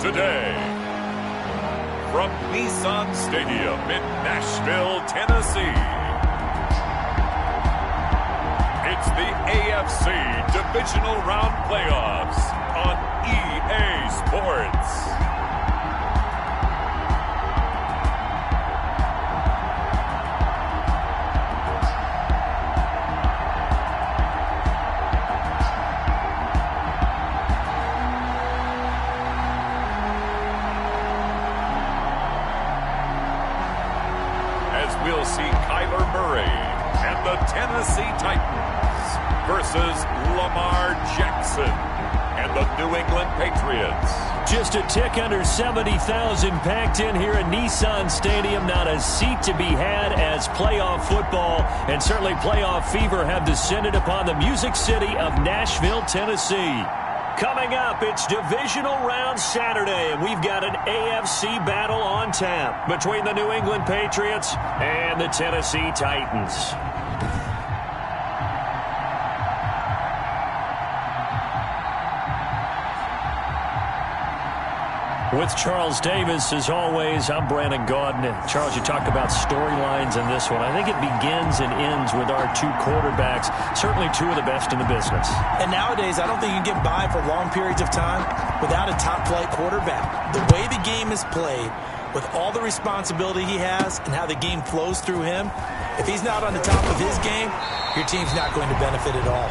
today. From Nissan Stadium in Nashville, Tennessee, it's the AFC Divisional Round Playoffs on EA Sports. We'll see Kyler Murray and the Tennessee Titans versus Lamar Jackson and the New England Patriots. Just a tick under 70,000 packed in here at Nissan Stadium. Not a seat to be had as playoff football and certainly playoff fever have descended upon the Music City of Nashville, Tennessee. Coming up, it's Divisional Round Saturday, and we've got an AFC battle on tap between the New England Patriots and the Tennessee Titans. With Charles Davis, as always, I'm Brandon Gaudin. Charles, you talk about storylines in this one. I think it begins and ends with our two quarterbacks, certainly two of the best in the business. And nowadays, I don't think you can get by for long periods of time without a top-flight quarterback. The way the game is played, with all the responsibility he has and how the game flows through him, if he's not on the top of his game, your team's not going to benefit at all.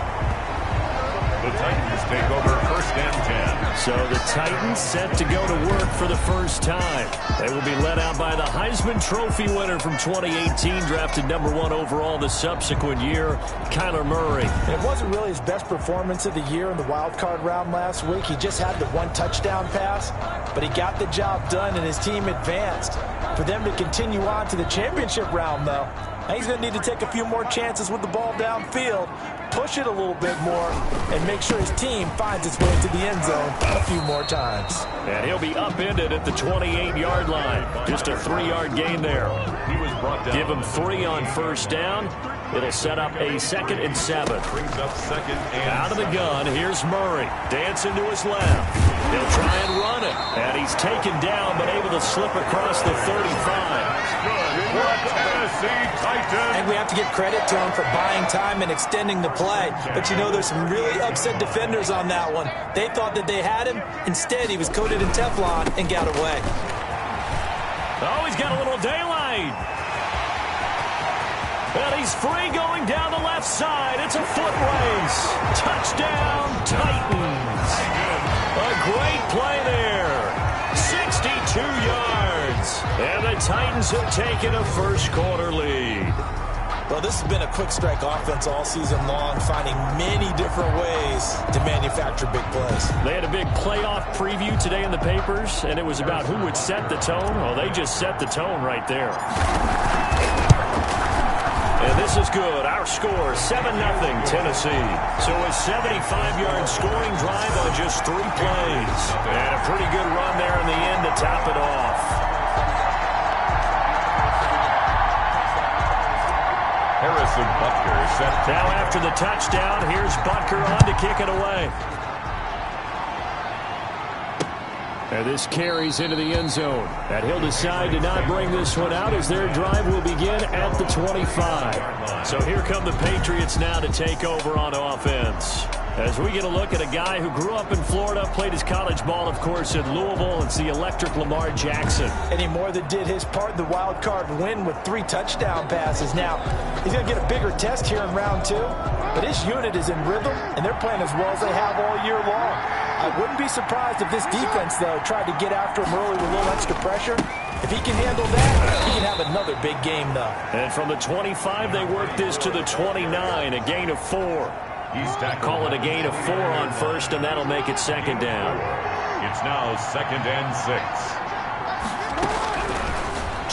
The Titans take over 1st and 10. So the Titans set to go to work for the first time. They will be led out by the Heisman Trophy winner from 2018, drafted #1 overall the subsequent year, Kyler Murray. And it wasn't really his best performance of the year in the wild card round last week. He just had the one touchdown pass, but he got the job done and his team advanced. For them to continue on to the championship round, though, he's going to need to take a few more chances with the ball downfield, push it a little bit more, and make sure his team finds its way into the end zone a few more times. And he'll be upended at the 28-yard line. Just a 3-yard gain there. He was brought down. Give him 3 on first down. It'll set up a 2nd and 7. Brings up 2nd and out of the gun, here's Murray. Dancing to his left. He'll try and run it. And he's taken down, but able to slip across the 35. And we have to give credit to him for buying time and extending the play. But, you know, there's some really upset defenders on that one. They thought that they had him. Instead, he was coated in Teflon and got away. Oh, he's got a little daylight. And he's free going down the left side. It's a foot race. Touchdown, Titans. A great play there. 62 yards. And the Titans have taken a first-quarter lead. Well, this has been a quick strike offense all season long, finding many different ways to manufacture big plays. They had a big playoff preview today in the papers, and it was about who would set the tone. Well, they just set the tone right there. And this is good. Our score, 7-0 Tennessee. So a 75-yard scoring drive on just 3 plays. And a pretty good run there in the end to top it off. Harrison Butker set. Now after the touchdown, here's Butker on to kick it away. And this carries into the end zone. And he'll decide to not bring this one out as their drive will begin at the 25. So here come the Patriots now to take over on offense. As we get a look at a guy who grew up in Florida, played his college ball, of course, at Louisville. It's the electric Lamar Jackson. And he more than did his part in the wild card win with 3 touchdown passes. Now, he's going to get a bigger test here in round 2. But his unit is in rhythm, and they're playing as well as they have all year long. I wouldn't be surprised if this defense, though, tried to get after him early with a little extra pressure. If he can handle that, he can have another big game, though. And from the 25, they work this to the 29, a gain of 4. Call it a gain of 4 on first, and that'll make it 2nd down. It's now 2nd and 6.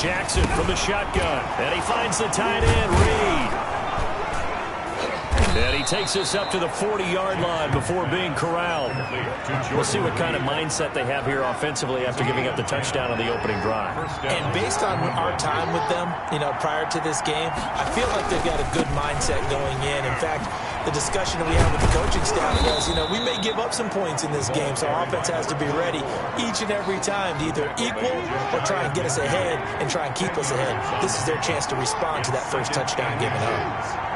Jackson from the shotgun, and he finds the tight end, Reed. And he takes us up to the 40-yard line before being corralled. We'll see what kind of mindset they have here offensively after giving up the touchdown on the opening drive. And based on our time with them, you know, prior to this game, I feel like they've got a good mindset going in. In fact, the discussion that we had with the coaching staff was, you know, we may give up some points in this game, so our offense has to be ready each and every time to either equal or try and get us ahead and try and keep us ahead. This is their chance to respond to that first touchdown given up.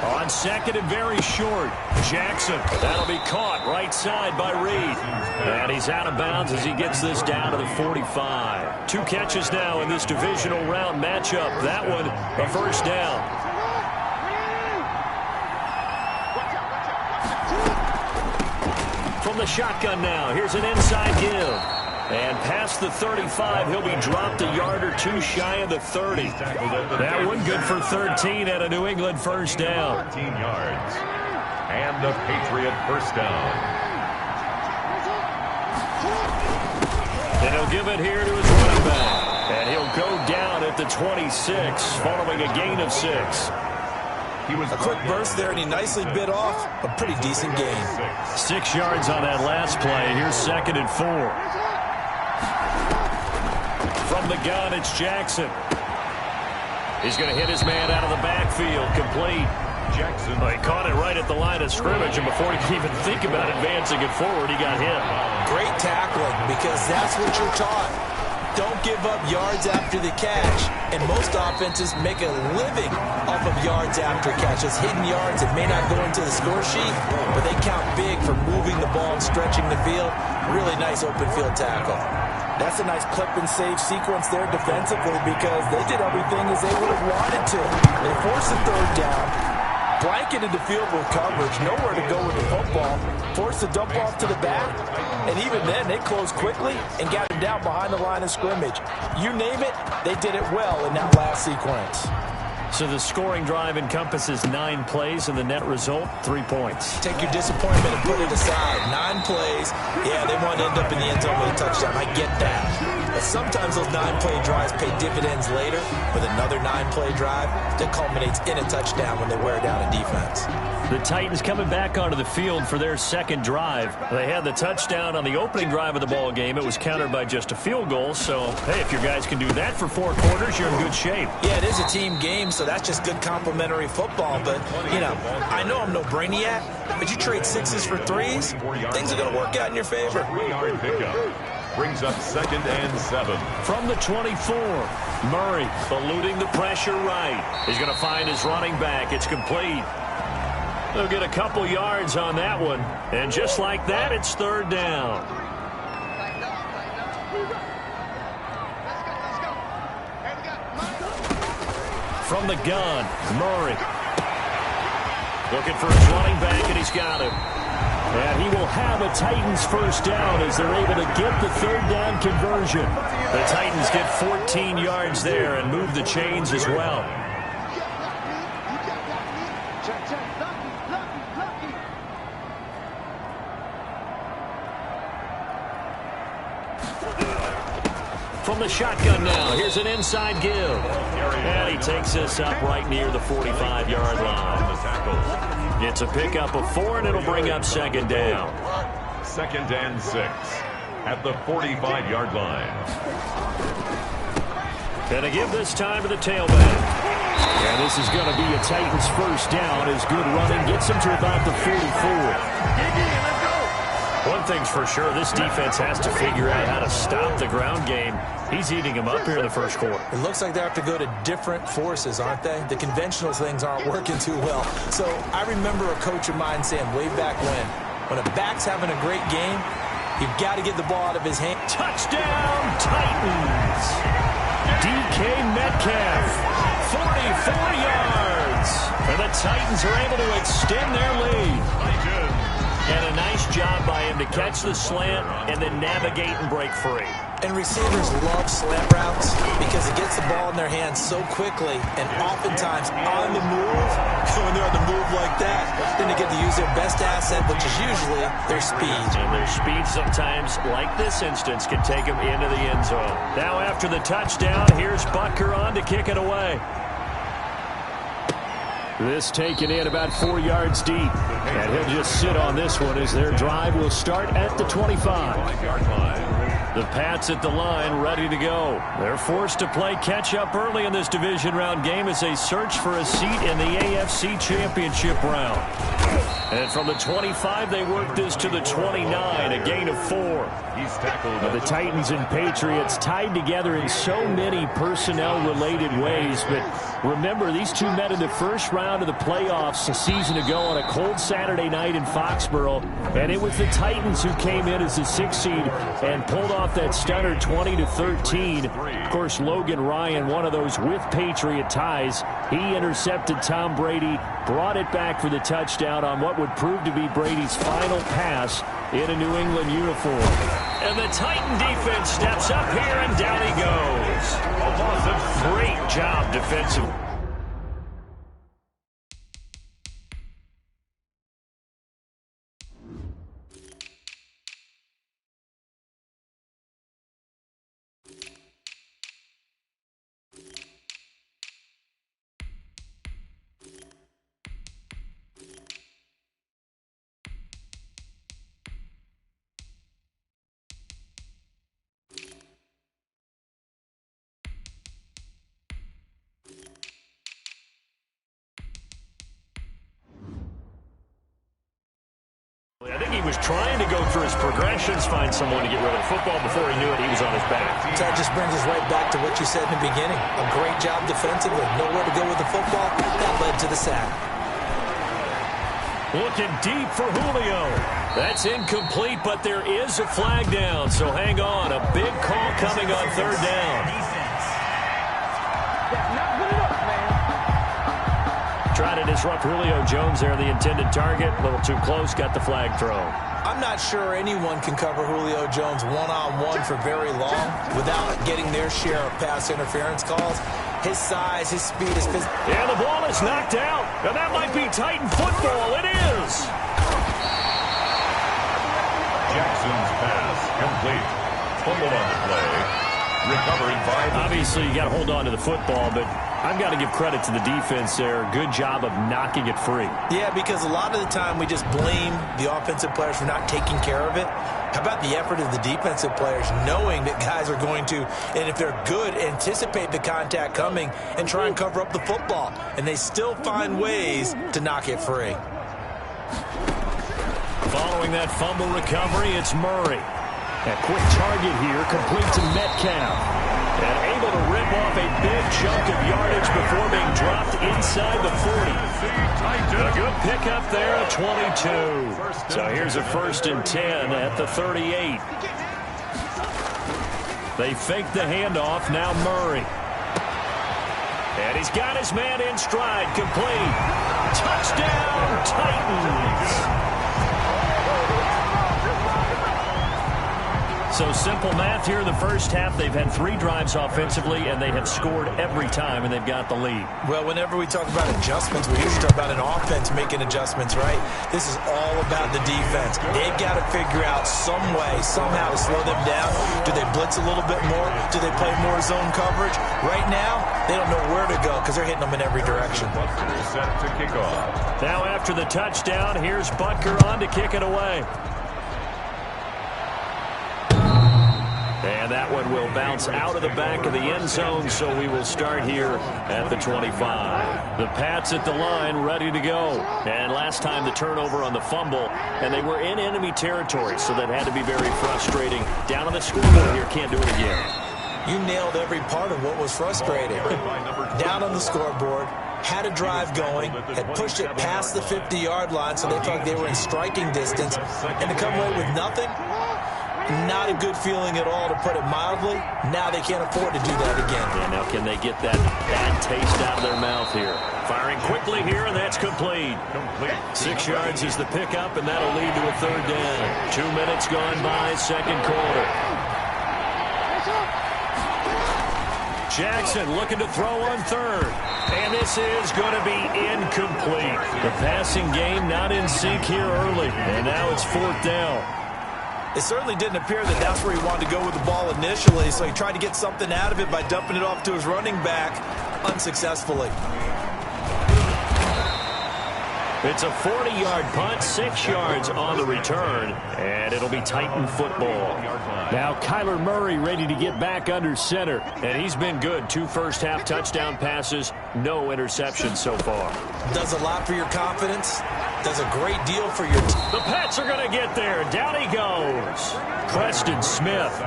On second and very short, Jackson. That'll be caught right side by Reed. And he's out of bounds as he gets this down to the 45. 2 catches now in this divisional round matchup. That one, a first down. From the shotgun now, here's an inside give. And past the 35, he'll be dropped a yard or 2 shy of the 30. That one good for 13 at a New England first down. 13 yards. And the Patriot first down. And he'll give it here to his running back. And he'll go down at the 26 following a gain of 6. A quick burst there, and he nicely bit off a pretty decent gain. 6 yards on that last play. Here's second and 4. From the gun, it's Jackson. He's going to hit his man out of the backfield, complete. Jackson. He caught it right at the line of scrimmage, and before he could even think about advancing it forward, he got hit. Great tackling, because that's what you're taught. Don't give up yards after the catch. And most offenses make a living off of yards after catches. Hidden yards that may not go into the score sheet, but they count big for moving the ball and stretching the field. Really nice open field tackle. That's a nice clip and save sequence there defensively because they did everything as they would have wanted to. They forced the third down, blanketed the field with coverage, nowhere to go with the football, forced the dump off to the back, and even then they closed quickly and got him down behind the line of scrimmage. You name it, they did it well in that last sequence. So the scoring drive encompasses 9 plays, and the net result, 3 points. Take your disappointment and put it aside. 9 plays. Yeah, they want to end up in the end zone with a touchdown. I get that. But sometimes those 9-play drives pay dividends later with another 9-play drive that culminates in a touchdown when they wear down a defense. The Titans coming back onto the field for their second drive. They had the touchdown on the opening drive of the ball game. It was countered by just a field goal. So, hey, if your guys can do that for 4 quarters, you're in good shape. Yeah, it is a team game, so that's just good complementary football. But, you know, I know I'm no brainiac, but you trade 6s for 3s, things are going to work out in your favor. 3-yard pickup. Brings up second and 7. From the 24, Murray eluding the pressure right. He's going to find his running back. It's complete. They'll get a couple yards on that one. And just like that, it's third down. From the gun, Murray. Looking for his running back, and he's got him. And he will have a Titans first down as they're able to get the third down conversion. The Titans get 14 yards there and move the chains as well. From the shotgun now, here's an inside give. And he takes this up right near the 45-yard line. It's a pickup of 4, and it'll bring up second down. Second and 6 at the 45-yard line. Gonna give this time to the tailback. And this is going to be a Titans first down as good running gets him to about the 44. One thing's for sure, this defense has to figure out how to stop the ground game. He's eating him up here in the first quarter. It looks like they have to go to different forces, aren't they? The conventional things aren't working too well. So I remember a coach of mine saying way back when a back's having a great game, you've got to get the ball out of his hand. Touchdown, Titans! DK Metcalf, 44 yards. And the Titans are able to extend their lead. And a nice job by him to catch the slant and then navigate and break free. And receivers love slant routes because it gets the ball in their hands so quickly and oftentimes on the move. When they're on the move like that, then they get to use their best asset, which is usually their speed. And their speed sometimes, like this instance, can take them into the end zone. Now after the touchdown, here's Butker on to kick it away. This taken in about 4 yards deep. And he'll just sit on this one as their drive will start at the 25. 5-yard line. The Pats at the line, ready to go. They're forced to play catch-up early in this division round game as they search for a seat in the AFC Championship round. And from the 25, they work this to the 29, a gain of 4. He's tackled. The Titans and Patriots tied together in so many personnel-related ways, but remember, these two met in the first round of the playoffs a season ago on a cold Saturday night in Foxborough, and it was the Titans who came in as the 6th seed and pulled off that stunner 20-13. Of course, Logan Ryan, one of those with Patriot ties, he intercepted Tom Brady, brought it back for the touchdown on what would prove to be Brady's final pass in a New England uniform. And the Titan defense steps up here, and down he goes. A great job defensively. I think he was trying to go through his progressions, find someone to get rid of the football. Before he knew it, he was on his back. That just brings us right back to what you said in the beginning. A great job defensively. Nowhere to go with the football. That led to the sack. Looking deep for Julio. That's incomplete, but there is a flag down, so hang on. A big call coming on 3rd down. Trying to disrupt Julio Jones there, the intended target. A little too close, got the flag thrown. I'm not sure anyone can cover Julio Jones one-on-one for very long without getting their share of pass interference calls. His size, his speed, his physical. And the ball is knocked out. And that might be Titan football. It is. Jackson's pass complete. Fumble on the play. Recovered by... Obviously, you got to hold on to the football, but I've got to give credit to the defense there. Good job of knocking it free. Yeah, because a lot of the time we just blame the offensive players for not taking care of it. How about the effort of the defensive players knowing that guys are going to, and if they're good, anticipate the contact coming and try and cover up the football. And they still find ways to knock it free. Following that fumble recovery, it's Murray. A quick target here, complete to Metcalf. And able to rip off a big chunk of yardage before being dropped inside the 40. A good pickup there at 22. So here's a 1st and 10 at the 38. They fake the handoff, now Murray. And he's got his man in stride, complete. Touchdown, Titans. So simple math here in the first half. They've had 3 drives offensively, and they have scored every time, and they've got the lead. Well, whenever we talk about adjustments, we usually talk about an offense making adjustments, right? This is all about the defense. They've got to figure out some way, somehow to slow them down. Do they blitz a little bit more? Do they play more zone coverage? Right now, they don't know where to go because they're hitting them in every direction. Butker set to kick off. Now after the touchdown, here's Butker on to kick it away. And that one will bounce out of the back of the end zone, so we will start here at the 25. The Pats at the line, ready to go. And last time the turnover on the fumble, and they were in enemy territory, so that had to be very frustrating. Down on the scoreboard here, can't do it again. You nailed every part of what was frustrating. Down on the scoreboard, had a drive going, had pushed it past the 50-yard line, so they felt like they were in striking distance, and to come away with nothing, not a good feeling at all, to put it mildly. Now they can't afford to do that again. Yeah, now can they get that bad taste out of their mouth here? Firing quickly here, and that's complete. 6 yards is the pickup, and that'll lead to a 3rd down. 2 minutes gone by, 2nd quarter. Jackson looking to throw on 3rd. And this is going to be incomplete. The passing game not in sync here early. And now it's 4th down. It certainly didn't appear that that's where he wanted to go with the ball initially, so he tried to get something out of it by dumping it off to his running back unsuccessfully. It's a 40-yard punt, 6 yards on the return, and it'll be Titan football. Now Kyler Murray ready to get back under center, and he's been good. 2 first-half touchdown passes, no interceptions so far. Does a lot for your confidence. Does a great deal for your team. The Pats are going to get there. Down he goes. Preston Smith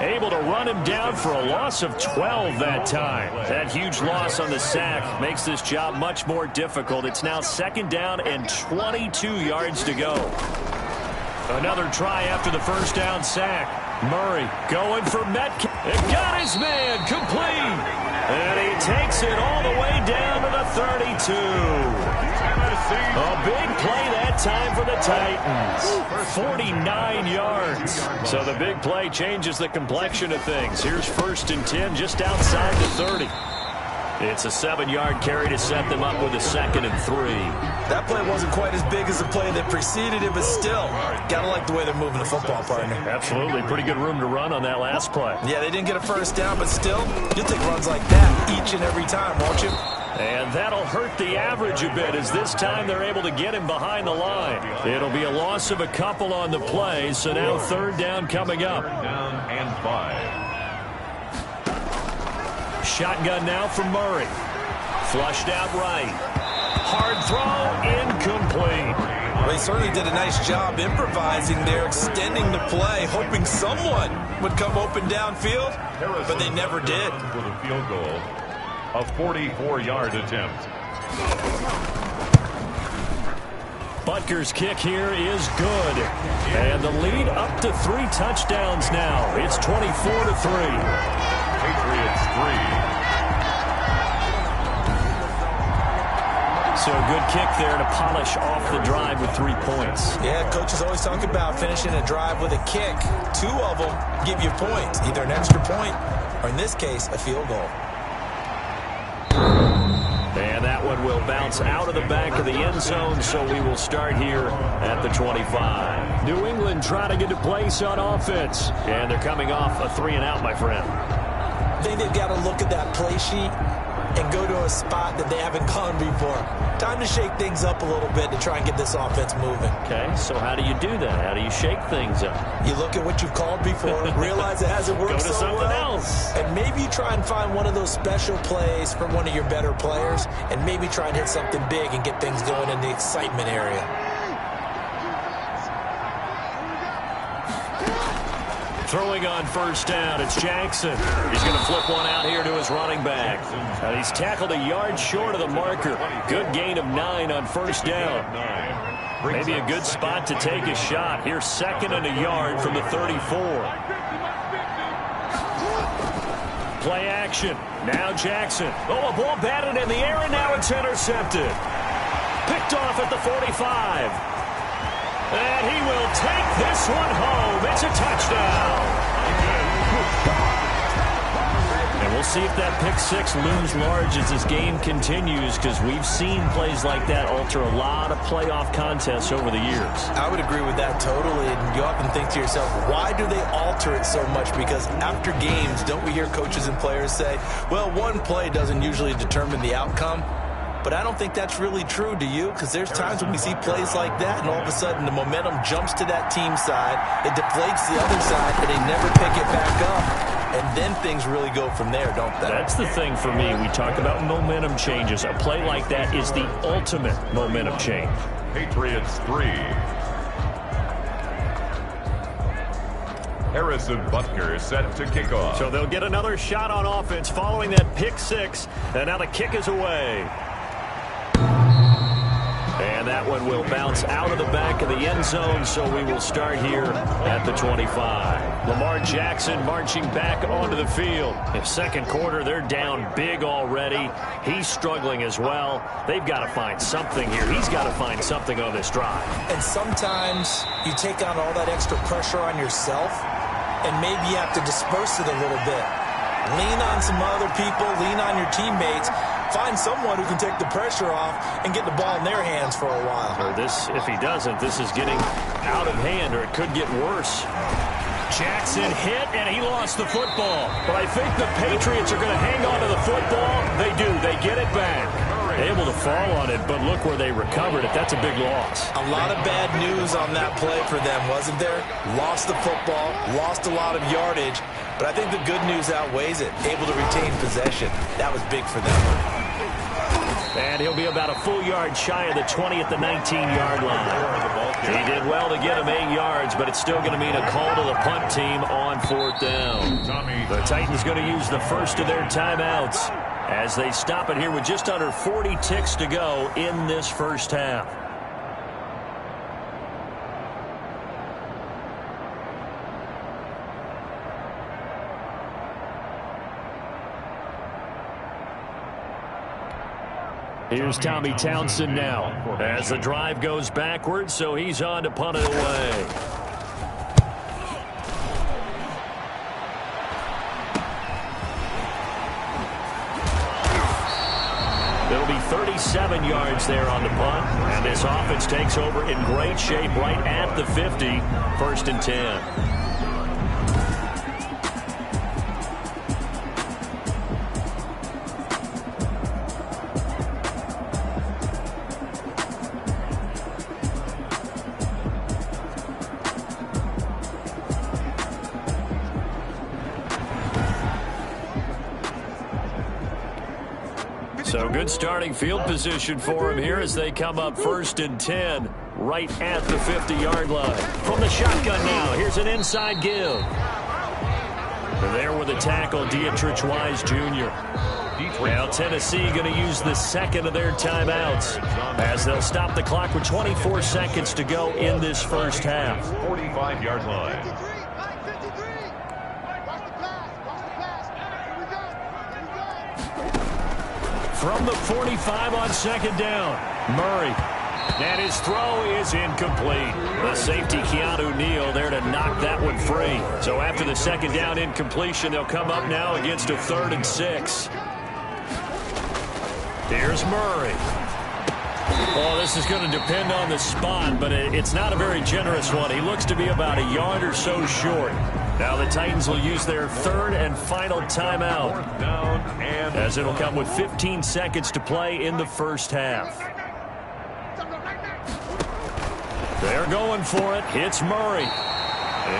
able to run him down for a loss of 12 that time. That huge loss on the sack makes this job much more difficult. It's now 2nd down and 22 yards to go. Another try after the first down sack. Murray going for Metcalf. It got his man complete. And he takes it all the way down to the 32. A big play that time for the Titans. 49 yards. So the big play changes the complexion of things. Here's 1st and 10 just outside the 30. It's a 7-yard carry to set them up with a 2nd and 3. That play wasn't quite as big as the play that preceded it, but still, gotta like the way they're moving the football, partner. Absolutely. Pretty good room to run on that last play. Yeah, they didn't get a first down, but still, you'll take runs like that each and every time, won't you? And that'll hurt the average a bit, as this time they're able to get him behind the line. It'll be a loss of a couple on the play, so now 3rd down coming up. 3rd down and 5. Shotgun now for Murray. Flushed out right. Hard throw, incomplete. Well, he certainly did a nice job improvising there, extending the play, hoping someone would come open downfield, but they never did. With a field goal, a 44-yard attempt. Butker's kick here is good. And the lead up to 3 touchdowns now. It's 24-3. Patriots 3. So a good kick there to polish off the drive with 3 points. Yeah, coaches always talk about finishing a drive with a kick. 2 of them give you points, either an extra point or, in this case, a field goal. And that one will bounce out of the back of the end zone, so we will start here at the 25. New England trying to get to place on offense, and they're coming off a 3-and-out, my friend. I think they've got to look at that play sheet and go to a spot that they haven't gone before. Time to shake things up a little bit to try and get this offense moving. Okay, so how do you do that? How do you shake things up? You look at what you've called before, realize it hasn't worked so well. Go to something else. And maybe you try and find one of those special plays from one of your better players, and maybe try and hit something big and get things going in the excitement area. Throwing on 1st down, it's Jackson. He's going to flip one out here to his running back. And he's tackled a yard short of the marker. Good gain of 9 on 1st down. Maybe a good spot to take a shot. Here's 2nd and a yard from the 34. Play action. Now Jackson. Oh, a ball batted in the air, and now it's intercepted. Picked off at the 45. And he will take this one home. It's a touchdown. And we'll see if that pick 6 looms large as this game continues, because we've seen plays like that alter a lot of playoff contests over the years. I would agree with that totally. And you often think to yourself, why do they alter it so much? Because after games, don't we hear coaches and players say, well, one play doesn't usually determine the outcome? But I don't think that's really true, do you? Because there's times when we see plays like that, and all of a sudden the momentum jumps to that team side, it deflates the other side, and they never pick it back up. And then things really go from there, don't they? That's the thing for me. We talk about momentum changes. A play like that is the ultimate momentum change. Patriots 3. Harrison Butker set to kick off. So they'll get another shot on offense following that pick 6, and now the kick is away. And that one will bounce out of the back of the end zone, so we will start here at the 25. Lamar Jackson marching back onto the field. In 2nd quarter, they're down big already. He's struggling as well. They've got to find something here. He's got to find something on this drive. And sometimes you take on all that extra pressure on yourself, and maybe you have to disperse it a little bit. Lean on some other people, lean on your teammates. Find someone who can take the pressure off and get the ball in their hands for a while. Or this, if he doesn't, this is getting out of hand, or it could get worse. Jackson hit, and he lost the football. But I think the Patriots are going to hang on to the football. They do. They get it back. Able to fall on it, but look where they recovered it. That's a big loss. A lot of bad news on that play for them, wasn't there? Lost the football, lost a lot of yardage, but I think the good news outweighs it. Able to retain possession. That was big for them. And he'll be about a full yard shy of the 20 at the 19-yard line. He did well to get him 8 yards, but it's still going to mean a call to the punt team on 4th down. The Titans going to use the first of their timeouts as they stop it here with just under 40 ticks to go in this first half. Here's Tommy Townsend now as the drive goes backwards, so he's on to punt it away. It'll be 37 yards there on the punt, and this offense takes over in great shape right at the 50, 1st and 10. So good starting field position for him here as they come up 1st and 10 right at the 50-yard line. From the shotgun now, here's an inside give. There with a tackle, Dietrich Wise Jr. Now Tennessee going to use the second of their timeouts as they'll stop the clock with 24 seconds to go in this first half. 45-yard line. From the 45 on 2nd down, Murray. And his throw is incomplete. The safety, Keanu Neal, there to knock that one free. So after the 2nd down incompletion, they'll come up now against a 3rd and 6. Here's Murray. Oh, this is going to depend on the spot, but it's not a very generous one. He looks to be about a yard or so short. Now the Titans will use their 3rd and final timeout, as it'll come with 15 seconds to play in the first half. They're going for it. It's Murray.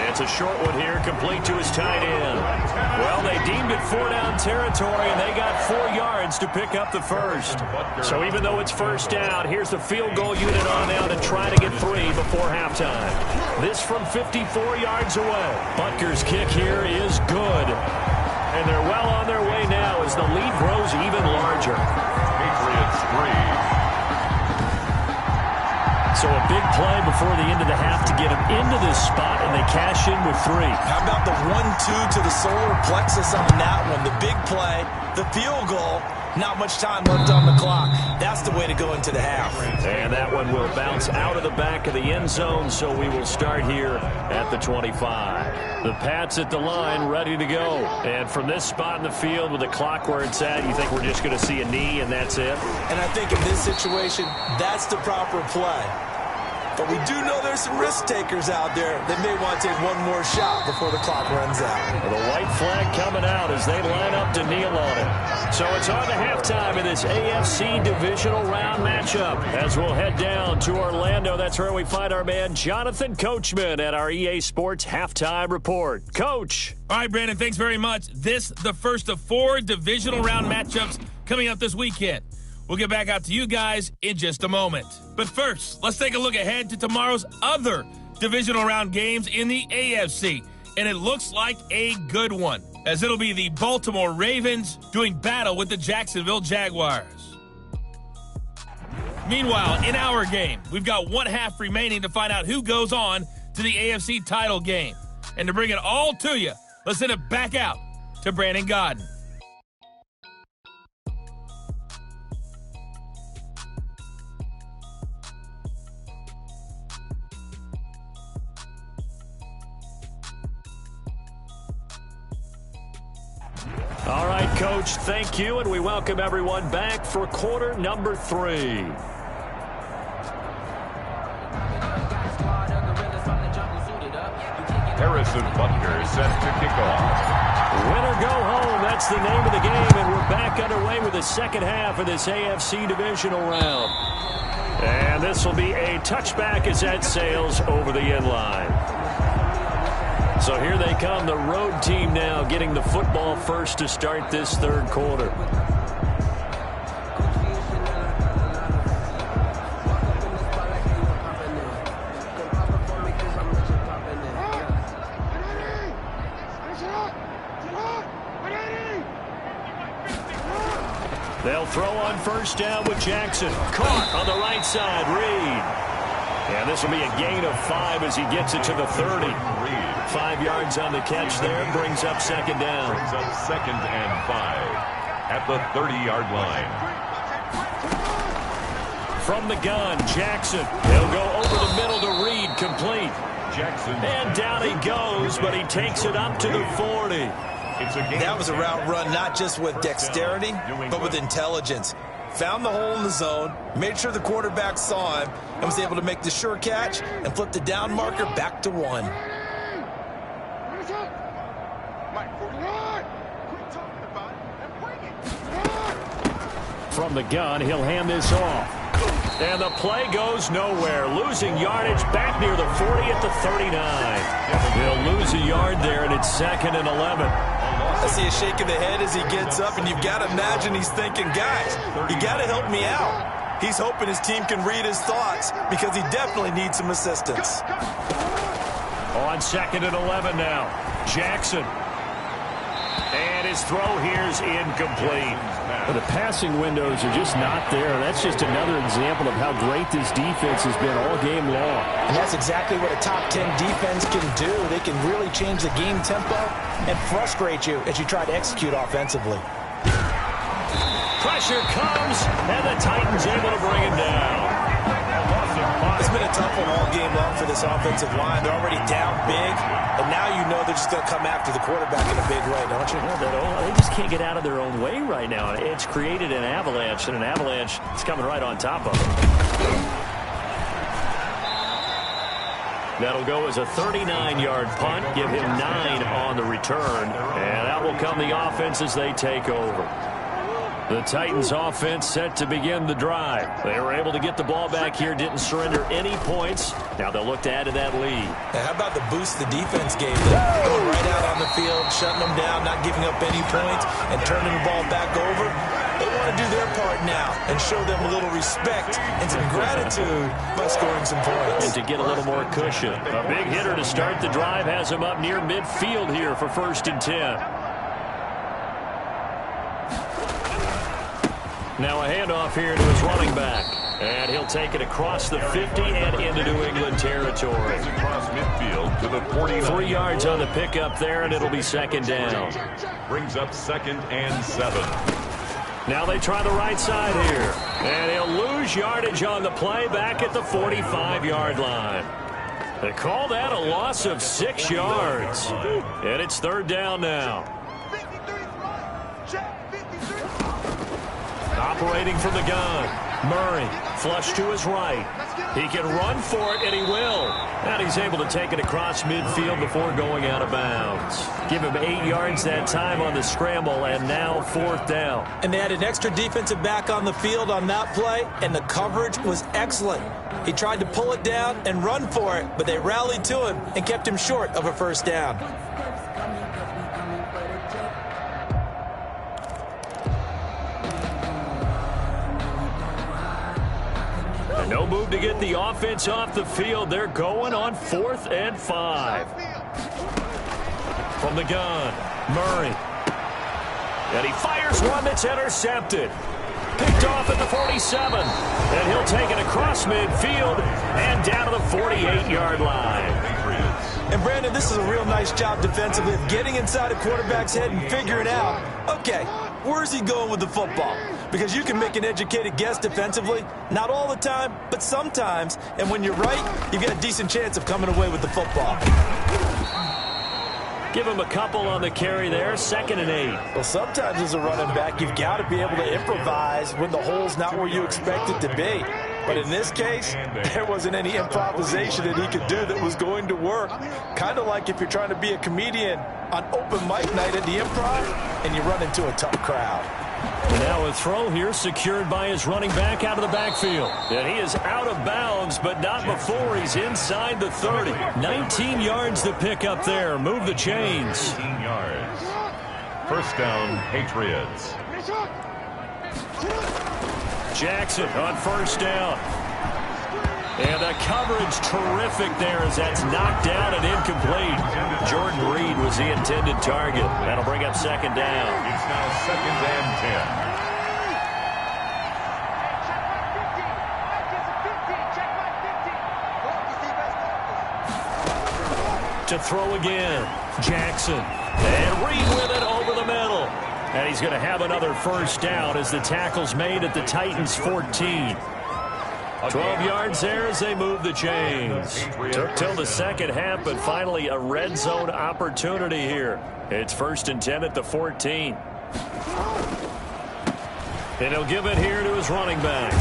It's a short one here, complete to his tight end. Well, they deemed it 4-down territory, and they got 4 yards to pick up the first. So even though it's 1st down, here's the field goal unit on now to try to get 3 before halftime. This from 54 yards away. Butker's kick here is good. And they're well on their way now as the lead grows even larger. Patriots 3. So a big play before the end of the half to get them into this spot, and they cash in with 3. How about the 1-2 to the solar plexus on that one? The big play, the field goal, not much time left on the clock. That's the way to go into the half. And that one will bounce out of the back of the end zone, so we will start here at the 25. The Pats at the line, ready to go. And from this spot in the field with the clock where it's at, you think we're just going to see a knee and that's it? And I think in this situation, that's the proper play. But we do know there's some risk takers out there that may want to take one more shot before the clock runs out. Well, the white flag coming out as they line up to kneel on it. So it's on to halftime in this AFC Divisional Round matchup as we'll head down to Orlando. That's where we find our man Jonathan Coachman at our EA Sports Halftime Report. Coach. All right, Brandon, thanks very much. This the first of 4 Divisional Round matchups coming up this weekend. We'll get back out to you guys in just a moment. But first, let's take a look ahead to tomorrow's other divisional round games in the AFC. And it looks like a good one, as it'll be the Baltimore Ravens doing battle with the Jacksonville Jaguars. Meanwhile, in our game, we've got 1 half remaining to find out who goes on to the AFC title game. And to bring it all to you, let's send it back out to Brandon Godden. All right, Coach, thank you, and we welcome everyone back for quarter number 3. Harrison Butker set to kick off. Win or go home, that's the name of the game, and we're back underway with the second half of this AFC Divisional round. And this will be a touchback as that sails over the end line. So here they come, the road team now getting the football first to start this third quarter. They'll throw on first down with Jackson. Caught on the right side, Reed. And this will be a gain of 5 as he gets it to the 30. 5 yards on the catch there, brings up second down. Brings up second and 5 at the 30-yard line. From the gun, Jackson. He'll go over the middle to Reed, complete. Jackson. And down he goes, but he takes it up to the 40. That was a route run not just with dexterity, but with intelligence. Found the hole in the zone, made sure the quarterback saw him, and was able to make the sure catch and flip the down marker back to 1. From the gun, he'll hand this off. And the play goes nowhere. Losing yardage back near the 40 at the 39. They'll lose a yard there, and it's second and 11. I see a shake of the head as he gets up, and you've got to imagine he's thinking, guys, you got to help me out. He's hoping his team can read his thoughts because he definitely needs some assistance. On second and 11 now, Jackson. And his throw here's incomplete. Well, the passing windows are just not there. That's just another example of how great this defense has been all game long. And that's exactly what a top 10 defense can do. They can really change the game tempo and frustrate you as you try to execute offensively. Pressure comes, and the Titans able to bring him down. It's been a tough one all game long for this offensive line. They're already down big, and now you know they're just going to come after the quarterback in a big way, don't you? Well, they just can't get out of their own way right now. It's created an avalanche, and an avalanche is coming right on top of them. That'll go as a 39-yard punt, give him 9 on the return, and that will come the offense as they take over. The Titans offense set to begin the drive. They were able to get the ball back here, didn't surrender any points. Now they'll look to add to that lead. Now, how about the boost the defense gave them? Going right out on the field, shutting them down, not giving up any points, and turning the ball back over. They want to do their part now and show them a little respect and some gratitude by scoring some points. And to get a little more cushion. A big hitter to start the drive has him up near midfield here for 1st and 10. Now a handoff here to his running back. And he'll take it across the 50 and into New England territory. Across midfield to the 49. 3 yards on the pickup there, and it'll be second down. Brings up second and 7. Now they try the right side here. And he'll lose yardage on the play back at the 45-yard line. They call that a loss of 6 yards. And it's third down now. Operating from the gun, Murray, flush to his right. He can run for it, and he will. And he's able to take it across midfield before going out of bounds. Give him 8 yards that time on the scramble, and now 4th down. And they had an extra defensive back on the field on that play, and the coverage was excellent. He tried to pull it down and run for it, but they rallied to him and kept him short of a first down. No move to get the offense off the field. They're going on 4th and 5. From the gun, Murray. And he fires one that's intercepted. Picked off at the 47. And he'll take it across midfield and down to the 48-yard line. And Brandon, this is a real nice job defensively of getting inside a quarterback's head and figuring out, okay, where's he going with the football? Because you can make an educated guess defensively, not all the time, but sometimes. And when you're right, you've got a decent chance of coming away with the football. Give him a couple on the carry there, 2nd and 8. Well, sometimes as a running back, you've got to be able to improvise when the hole's not where you expect it to be. But in this case, there wasn't any improvisation that he could do that was going to work. Kind of like if you're trying to be a comedian on open mic night at the Improv and you run into a tough crowd. Now a throw here secured by his running back out of the backfield. And he is out of bounds, but not before he's inside the 30. 19 yards to pick up there. Move the chains. 19 yards. First down, Patriots. Jackson on first down. And the coverage terrific there as that's knocked down and incomplete. Jordan Reed was the intended target. That'll bring up second down. It's now second and 10. To throw again. Jackson. And Reed with it over the middle. And he's going to have another first down as the tackle's made at the Titans' 14. 12 yards there as they move the chains. Took till the second half, but finally a red zone opportunity here. It's first and 10 at the 14. And he'll give it here to his running back.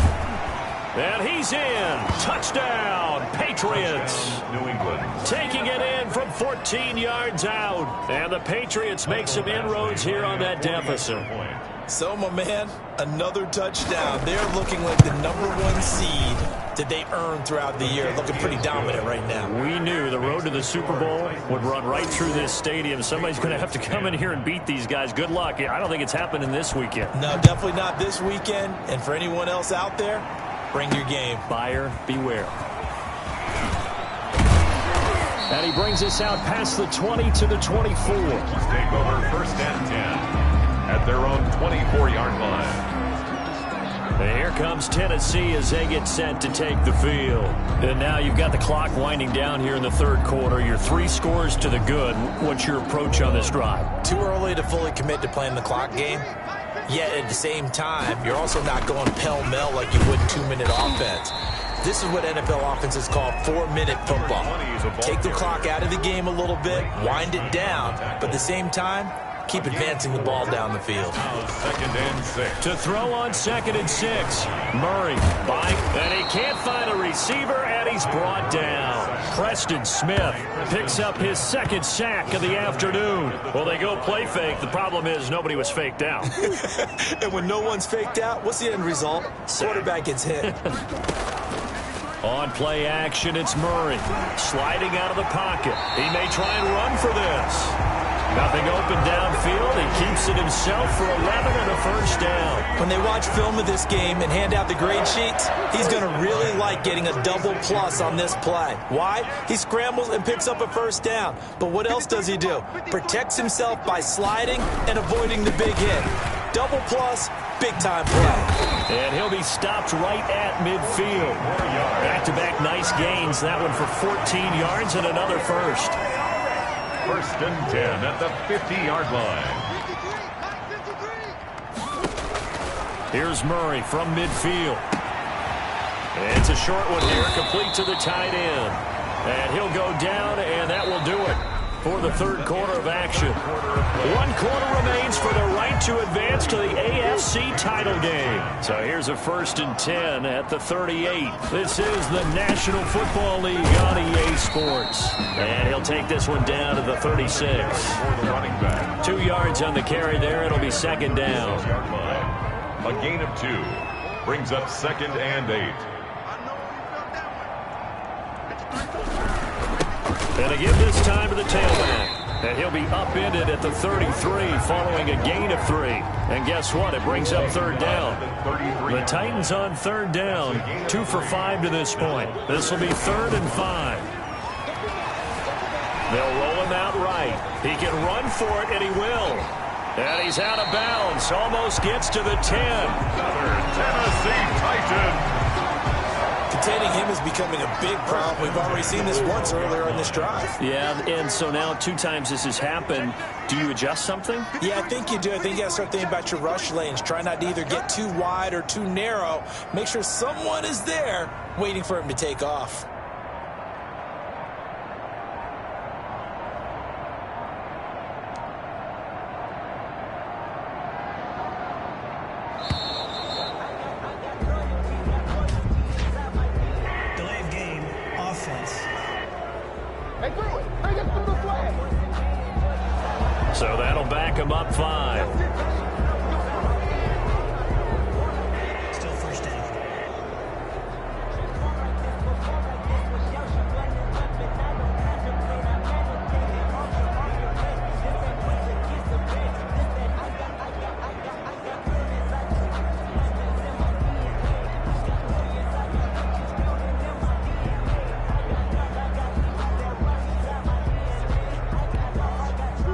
And he's in. Touchdown, Patriots. New England. Taking it in from 14 yards out. And the Patriots make some inroads here on that deficit. So, my man, another touchdown. They're looking like the #1 seed that they earned throughout the year. Looking pretty dominant right now. We knew the road to the Super Bowl would run right through this stadium. Somebody's going to have to come in here and beat these guys. Good luck. I don't think it's happening this weekend. No, definitely not this weekend. And for anyone else out there, bring your game. Buyer beware. And he brings us out past the 20 to the 24. Take over first and 10 at their own 24-yard line. And here comes Tennessee as they get set to take the field. And now you've got the clock winding down here in the third quarter. You're 3 scores to the good. What's your approach on this drive? Too early to fully commit to playing the clock game. Yet at the same time, you're also not going pell-mell like you would 2-minute offense. This is what NFL offenses call 4-minute football. Take the clock out of the game a little bit, wind it down, but at the same time, keep advancing the ball down the field. Second and 6. To throw on second and 6. Murray, and he can't find a receiver, and he's brought down. Preston Smith picks up his second sack of the afternoon. Well, they go play fake. The problem is nobody was faked out. And when no one's faked out, what's the end result? Quarterback gets hit. On play action, it's Murray. Sliding out of the pocket. He may try and run for this. Nothing open downfield. He keeps it himself for 11 and a first down. When they watch film of this game and hand out the grade sheets, he's going to really like getting a double plus on this play. Why? He scrambles and picks up a first down. But what else does he do? Protects himself by sliding and avoiding the big hit. Double plus, big-time play. And he'll be stopped right at midfield. Back-to-back nice gains. That one for 14 yards and another first. First and 10 at the 50-yard line. Here's Murray from midfield. And it's a short one here, complete to the tight end. And he'll go down, and that will do it for the third quarter of action. 1 quarter remains for the right to advance to the AFC title game. So here's a first and 10 at the 38. This is the National Football League on EA Sports. And he'll take this one down to the 36. For the running back. 2 yards on the carry there. It'll be second down. A gain of 2 brings up second and 8. And they give this time to the tailback. And he'll be upended at the 33 following a gain of 3. And guess what? It brings up third down. The Titans on third down. 2 for 5 to this point. This will be 3rd and 5. They'll roll him out right. He can run for it, and he will. And he's out of bounds. Almost gets to the 10. Another Tennessee Titan. Containing him is becoming a big problem. We've already seen this once earlier in this drive. Yeah, and so now 2 times this has happened. Do you adjust something? Yeah, I think you do. I think you got to start thinking about your rush lanes. Try not to either get too wide or too narrow. Make sure someone is there waiting for him to take off. So that'll back him up 5.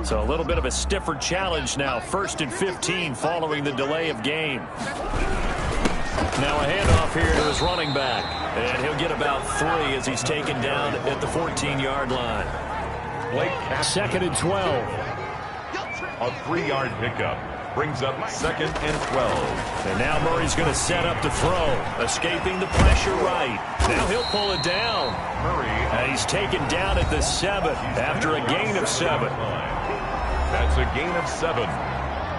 So a little bit of a stiffer challenge now. 1st and 15 following the delay of game. Now a handoff here to his running back. And he'll get about 3 as he's taken down at the 14-yard line. 2nd and 12. A 3-yard pickup brings up 2nd and 12. And now Murray's going to set up to throw. Escaping the pressure right. Now he'll pull it down. Murray. And he's taken down at the 7 after a gain of 7. That's a gain of 7.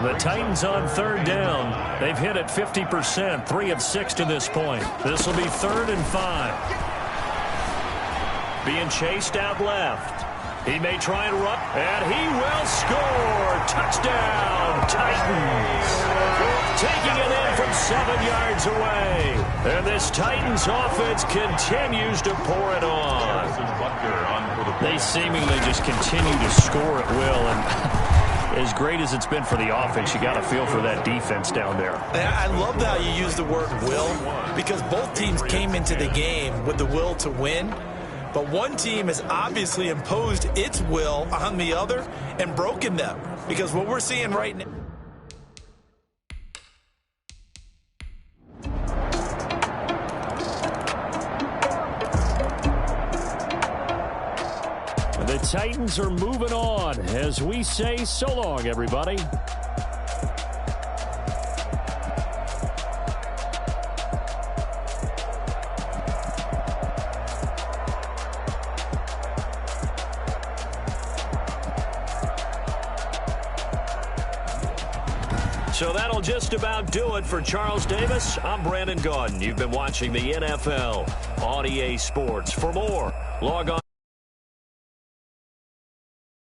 The Titans on 3rd down. They've hit it 50%, 3 of 6 to this point. This will be 3rd and 5. Being chased out left. He may try and run, and he will score. Touchdown, Titans. Taking it in from 7 yards away. And this Titans offense continues to pour it on. They seemingly just continue to score at will, and as great as it's been for the offense, you got to feel for that defense down there. I love how you use the word will, because both teams came into the game with the will to win. But one team has obviously imposed its will on the other and broken them. Because what we're seeing right now... The Titans are moving on as we say so long, everybody. So that'll just about do it for Charles Davis. I'm Brandon Gaudin. You've been watching the NFL on EA Sports. For more, log on